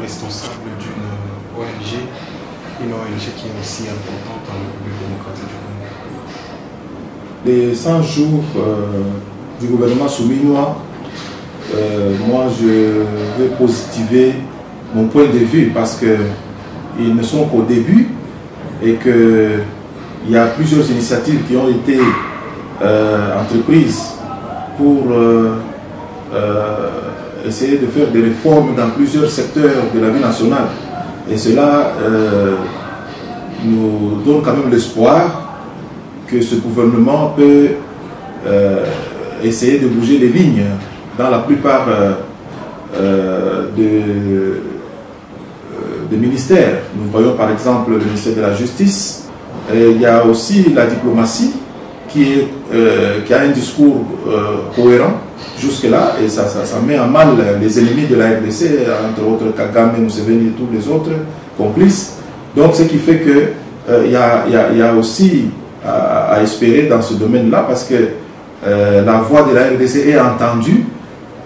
Responsable d'une ONG, une ONG qui est aussi importante en République démocratique du Congo. Les 100 jours du gouvernement souminois, moi je vais positiver mon point de vue parce qu'ils ne sont qu'au début et qu'il y a plusieurs initiatives qui ont été entreprises pour essayer de faire des réformes dans plusieurs secteurs de la vie nationale. Et cela nous donne quand même l'espoir que ce gouvernement peut essayer de bouger les lignes dans la plupart des ministères. Nous voyons par exemple le ministère de la Justice. Et il y a aussi la diplomatie qui a un discours cohérent jusque-là, et ça met à mal les ennemis de la RDC, entre autres Kagame, Museveni et tous les autres complices. Donc ce qui fait qu'il y a aussi à espérer dans ce domaine-là, parce que la voix de la RDC est entendue,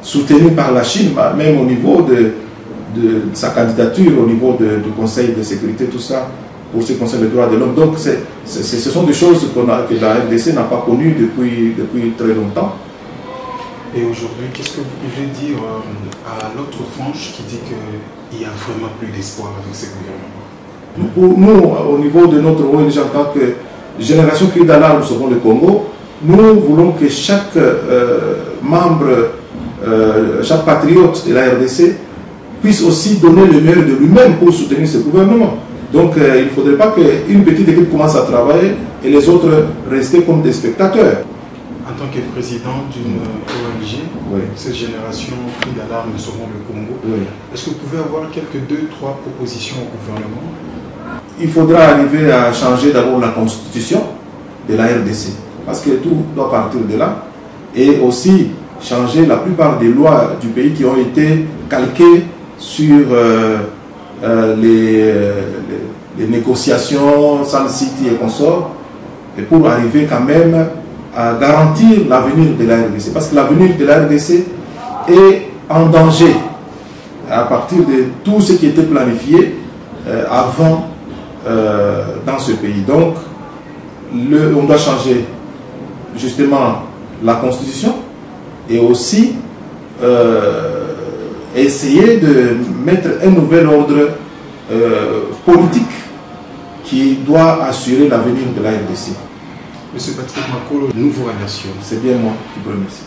soutenue par la Chine, même au niveau de sa candidature, au niveau du Conseil de sécurité, tout ça, pour ce qui concerne les droits de l'homme. Donc ce sont des choses que la RDC n'a pas connues depuis très longtemps. Et aujourd'hui, qu'est-ce que vous pouvez dire à l'autre frange qui dit qu'il n'y a vraiment plus d'espoir avec ce gouvernement? Pour nous, au niveau de notre ONG en tant que Génération Cri d'alarme Sauvons le Congo, nous voulons que chaque membre, chaque patriote de la RDC puisse aussi donner le meilleur de lui-même pour soutenir ce gouvernement. Donc il ne faudrait pas qu'une petite équipe commence à travailler et les autres rester comme des spectateurs. En tant que président d'une ONG, oui, cette génération Cri d'alarme Sauvons le Congo, oui, est-ce que vous pouvez avoir quelques 2-3 propositions au gouvernement? Il faudra arriver à changer d'abord la constitution de la RDC, parce que tout doit partir de là, et aussi changer la plupart des lois du pays qui ont été calquées sur les négociations, Sun City et consorts, et pour arriver quand même à garantir l'avenir de la RDC, parce que l'avenir de la RDC est en danger à partir de tout ce qui était planifié avant dans ce pays. Donc on doit changer justement la constitution et aussi essayer de mettre un nouvel ordre politique qui doit assurer l'avenir de la RDC. Monsieur Patrick Makolo, nous vous remercions. C'est bien moi qui vous remercie.